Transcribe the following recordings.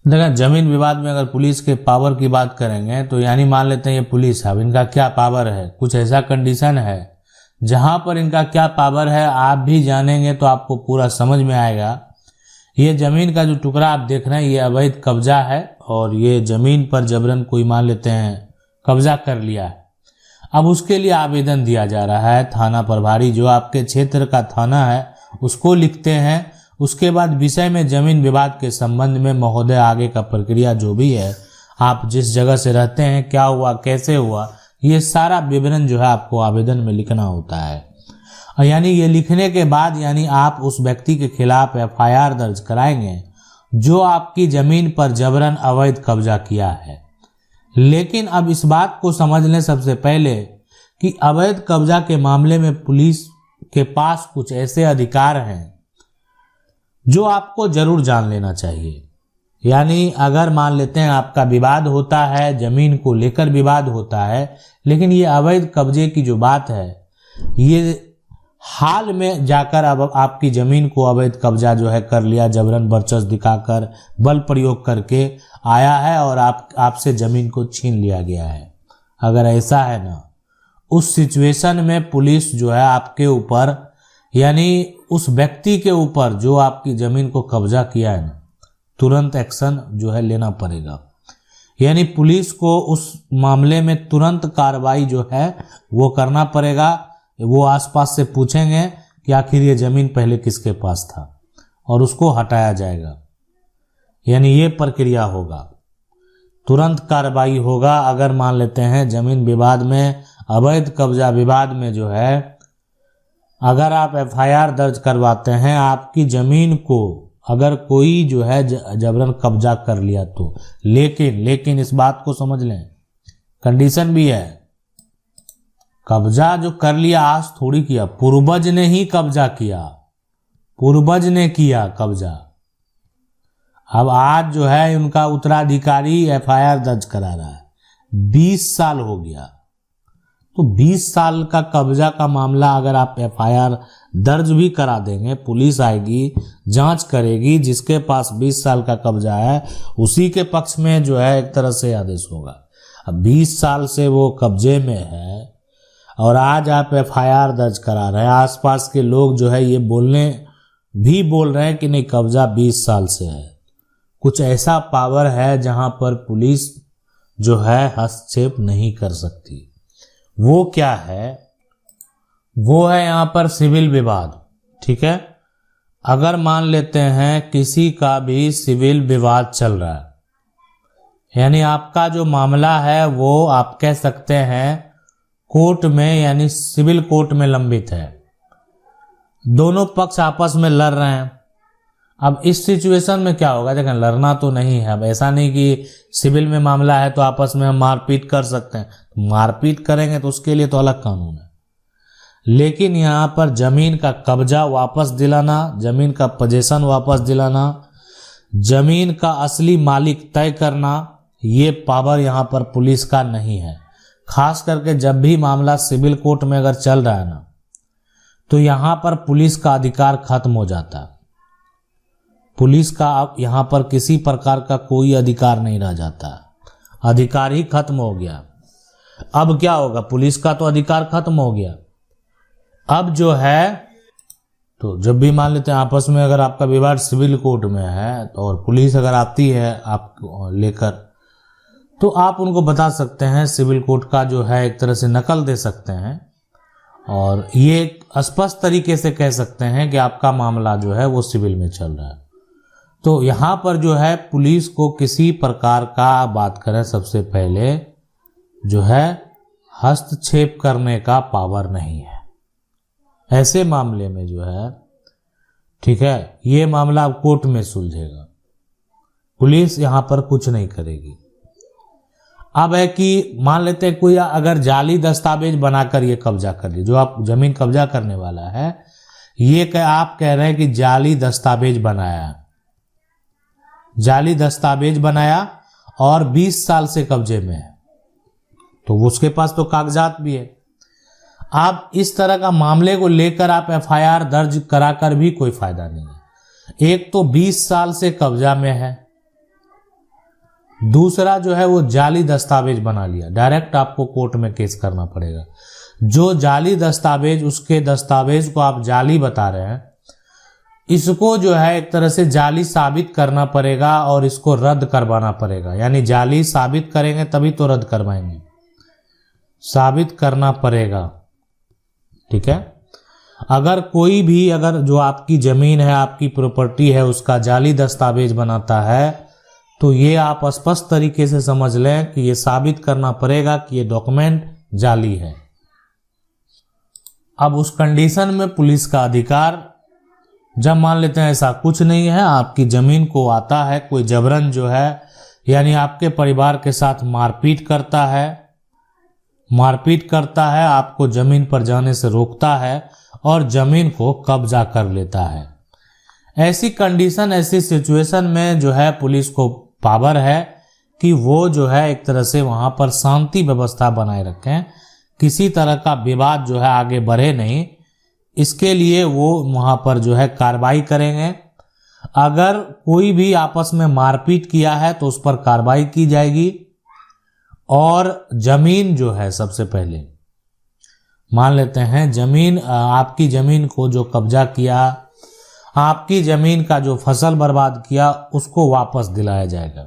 देखा, जमीन विवाद में अगर पुलिस के पावर की बात करेंगे तो यानी मान लेते हैं ये पुलिस है, अब इनका क्या पावर है, कुछ ऐसा कंडीशन है जहां पर इनका क्या पावर है आप भी जानेंगे तो आपको पूरा समझ में आएगा। ये जमीन का जो टुकड़ा आप देख रहे हैं ये अवैध कब्जा है और ये जमीन पर जबरन कोई मान लेते हैं कब्जा कर लिया है। अब उसके लिए आवेदन दिया जा रहा है, थाना प्रभारी जो आपके क्षेत्र का थाना है उसको लिखते हैं। उसके बाद विषय में जमीन विवाद के संबंध में महोदय आगे का प्रक्रिया जो भी है, आप जिस जगह से रहते हैं, क्या हुआ, कैसे हुआ, ये सारा विवरण जो है आपको आवेदन में लिखना होता है। यानी ये लिखने के बाद यानी आप उस व्यक्ति के खिलाफ एफआईआर दर्ज कराएंगे जो आपकी जमीन पर जबरन अवैध कब्जा किया है। लेकिन अब इस बात को समझ लें सबसे पहले कि अवैध कब्जा के मामले में पुलिस के पास कुछ ऐसे अधिकार हैं जो आपको जरूर जान लेना चाहिए। यानी अगर मान लेते हैं आपका विवाद होता है, जमीन को लेकर विवाद होता है, लेकिन ये अवैध कब्जे की जो बात है ये हाल में जाकर अब आपकी जमीन को अवैध कब्जा जो है कर लिया, जबरन वर्चस्व दिखाकर बल प्रयोग करके आया है और आपसे जमीन को छीन लिया गया है। अगर ऐसा है ना, उस सिचुएशन में पुलिस जो है आपके ऊपर यानी उस व्यक्ति के ऊपर जो आपकी जमीन को कब्जा किया है ना, तुरंत एक्शन जो है लेना पड़ेगा। यानी पुलिस को उस मामले में तुरंत कार्रवाई जो है वो करना पड़ेगा। वो आसपास से पूछेंगे कि आखिर ये जमीन पहले किसके पास था और उसको हटाया जाएगा। यानी ये प्रक्रिया होगा, तुरंत कार्रवाई होगा। अगर मान लेते हैं जमीन विवाद में, अवैध कब्जा विवाद में जो है अगर आप एफआईआर दर्ज करवाते हैं, आपकी जमीन को अगर कोई जो है जबरन कब्जा कर लिया तो, लेकिन इस बात को समझ लें, कंडीशन भी है, कब्जा जो कर लिया आज थोड़ी किया, पूर्वज ने ही कब्जा किया, पूर्वज ने किया कब्जा। अब आज जो है उनका उत्तराधिकारी एफआईआर दर्ज करा रहा है, 20 साल हो गया। तो 20 साल का कब्जा का मामला अगर आप एफआईआर दर्ज भी करा देंगे, पुलिस आएगी, जांच करेगी, जिसके पास 20 साल का कब्जा है उसी के पक्ष में जो है एक तरह से आदेश होगा। अब 20 साल से वो कब्जे में है और आज आप एफआईआर दर्ज करा रहे हैं, आसपास के लोग जो है ये बोल रहे हैं कि नहीं कब्जा 20 साल से है। कुछ ऐसा पावर है जहां पर पुलिस जो है हस्तक्षेप नहीं कर सकती। वो क्या है? वो है यहां पर सिविल विवाद। ठीक है, अगर मान लेते हैं किसी का भी सिविल विवाद चल रहा है, यानी आपका जो मामला है वो आप कह सकते हैं कोर्ट में यानी सिविल कोर्ट में लंबित है, दोनों पक्ष आपस में लड़ रहे हैं। अब इस सिचुएशन में क्या होगा? देखें, लड़ना तो नहीं है। अब ऐसा नहीं कि सिविल में मामला है तो आपस में हम मारपीट कर सकते हैं, मारपीट करेंगे तो उसके लिए तो अलग कानून है। लेकिन यहाँ पर जमीन का कब्जा वापस दिलाना, जमीन का पोजीशन वापस दिलाना, जमीन का असली मालिक तय करना, ये पावर यहाँ पर पुलिस का नहीं है। खास करके जब भी मामला सिविल कोर्ट में अगर चल रहा है ना, तो यहाँ पर पुलिस का अधिकार खत्म हो जाता है। पुलिस का अब यहाँ पर किसी प्रकार का कोई अधिकार नहीं रह जाता, अधिकार ही खत्म हो गया। अब क्या होगा? पुलिस का तो अधिकार खत्म हो गया। अब जो है तो जब भी मान लेते हैं आपस में अगर आपका विवाद सिविल कोर्ट में है तो और पुलिस अगर आती है आप लेकर, तो आप उनको बता सकते हैं, सिविल कोर्ट का जो है एक तरह से नकल दे सकते हैं और ये स्पष्ट तरीके से कह सकते हैं कि आपका मामला जो है वो सिविल में चल रहा है। तो यहाँ पर जो है पुलिस को किसी प्रकार का बात करें, सबसे पहले जो है हस्तक्षेप करने का पावर नहीं है ऐसे मामले में जो है। ठीक है, ये मामला अब कोर्ट में सुलझेगा, पुलिस यहाँ पर कुछ नहीं करेगी। अब है कि मान लेते हैं कोई अगर जाली दस्तावेज बनाकर ये कब्जा कर ले, जो आप जमीन कब्जा करने वाला है ये आप कह रहे हैं कि जाली दस्तावेज बनाया, जाली दस्तावेज बनाया और 20 साल से कब्जे में है, तो उसके पास तो कागजात भी है। आप इस तरह का मामले को लेकर आप एफआईआर दर्ज कराकर भी कोई फायदा नहीं है। एक तो 20 साल से कब्जा में है, दूसरा जो है वो जाली दस्तावेज बना लिया, डायरेक्ट आपको कोर्ट में केस करना पड़ेगा। जो जाली दस्तावेज, उसके दस्तावेज को आप जाली बता रहे हैं, इसको जो है एक तरह से जाली साबित करना पड़ेगा और इसको रद्द करवाना पड़ेगा। यानी जाली साबित करेंगे तभी तो रद्द करवाएंगे, साबित करना पड़ेगा। ठीक है। अगर कोई भी, अगर जो आपकी जमीन है, आपकी प्रॉपर्टी है, उसका जाली दस्तावेज बनाता है, तो ये आप स्पष्ट तरीके से समझ लें कि ये साबित करना पड़ेगा कि ये डॉक्यूमेंट जाली है। अब उस कंडीशन में पुलिस का अधिकार, जब मान लेते हैं ऐसा कुछ नहीं है, आपकी जमीन को आता है कोई जबरन जो है, यानी आपके परिवार के साथ मारपीट करता है, आपको जमीन पर जाने से रोकता है और जमीन को कब्जा कर लेता है, ऐसी कंडीशन, ऐसी सिचुएशन में जो है पुलिस को पावर है कि वो जो है एक तरह से वहां पर शांति व्यवस्था बनाए रखें, किसी तरह का विवाद जो है आगे बढ़े नहीं, इसके लिए वो वहां पर जो है कार्रवाई करेंगे। अगर कोई भी आपस में मारपीट किया है तो उस पर कार्रवाई की जाएगी। और जमीन जो है, सबसे पहले मान लेते हैं जमीन, आपकी जमीन को जो कब्जा किया, आपकी जमीन का जो फसल बर्बाद किया, उसको वापस दिलाया जाएगा।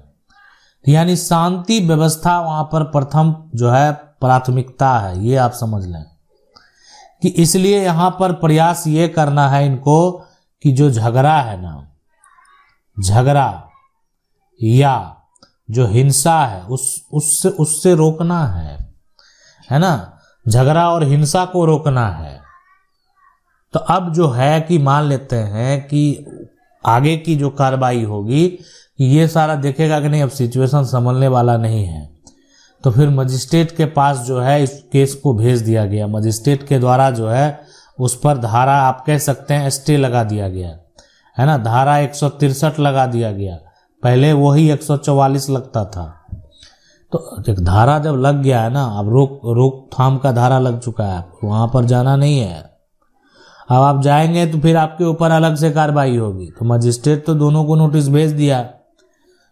यानी शांति व्यवस्था वहां पर प्रथम जो है प्राथमिकता है, ये आप समझ लें कि इसलिए यहां पर प्रयास ये करना है इनको कि जो झगड़ा है ना, झगड़ा या जो हिंसा है उससे रोकना है ना, झगड़ा और हिंसा को रोकना है। तो अब जो है कि मान लेते हैं कि आगे की जो कार्रवाई होगी, ये सारा देखेगा कि नहीं अब सिचुएशन संभलने वाला नहीं है, तो फिर मजिस्ट्रेट के पास जो है इस केस को भेज दिया गया। मजिस्ट्रेट के द्वारा जो है उस पर धारा, आप कह सकते हैं स्टे लगा दिया गया है ना, धारा 163 लगा दिया गया, पहले वही 144 लगता था। तो एक धारा जब लग गया है ना, अब रोकथाम का धारा लग चुका है, वहां पर जाना नहीं है। अब आप जाएंगे तो फिर आपके ऊपर अलग से कार्रवाई होगी। तो मजिस्ट्रेट तो दोनों को नोटिस भेज दिया,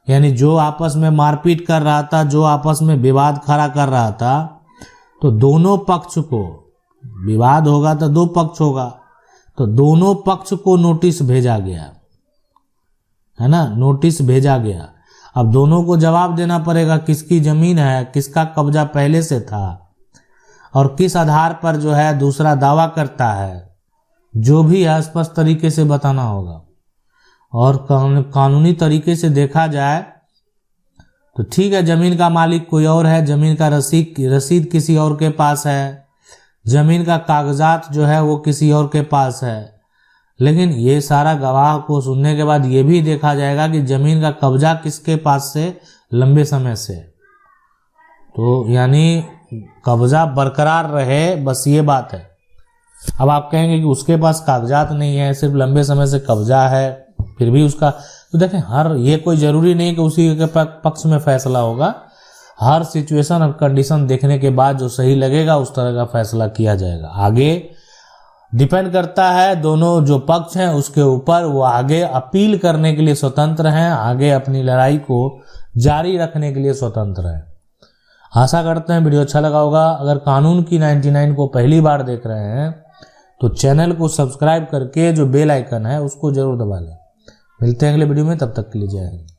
यानी जो आपस में मारपीट कर रहा था, जो आपस में विवाद खड़ा कर रहा था, तो दोनों पक्ष को, विवाद होगा तो दो पक्ष होगा, तो दोनों पक्ष को नोटिस भेजा गया है ना, नोटिस भेजा गया। अब दोनों को जवाब देना पड़ेगा किसकी जमीन है, किसका कब्जा पहले से था और किस आधार पर जो है दूसरा दावा करता है, जो भी है स्पष्ट तरीके से बताना होगा। और कानूनी तरीके से देखा जाए तो ठीक है, जमीन का मालिक कोई और है, जमीन का रसीद किसी और के पास है, जमीन का कागजात जो है वो किसी और के पास है, लेकिन ये सारा गवाह को सुनने के बाद ये भी देखा जाएगा कि जमीन का कब्जा किसके पास से लंबे समय से, तो यानी कब्जा बरकरार रहे, बस ये बात है। अब आप कहेंगे कि उसके पास कागजात नहीं है, सिर्फ लंबे समय से कब्जा है, फिर भी उसका, तो देखें हर, ये कोई जरूरी नहीं कि उसी के पक्ष में फैसला होगा। हर सिचुएशन और कंडीशन देखने के बाद जो सही लगेगा उस तरह का फैसला किया जाएगा। आगे डिपेंड करता है दोनों जो पक्ष हैं उसके ऊपर, वो आगे अपील करने के लिए स्वतंत्र हैं, आगे अपनी लड़ाई को जारी रखने के लिए स्वतंत्र हैं। आशा करते हैं वीडियो अच्छा लगा होगा। अगर कानून की 99 को पहली बार देख रहे हैं तो चैनल को सब्सक्राइब करके जो बेल आइकन है उसको जरूर दबा लें। मिलते हैं अगले वीडियो में, तब तक के लिए जय हिंद।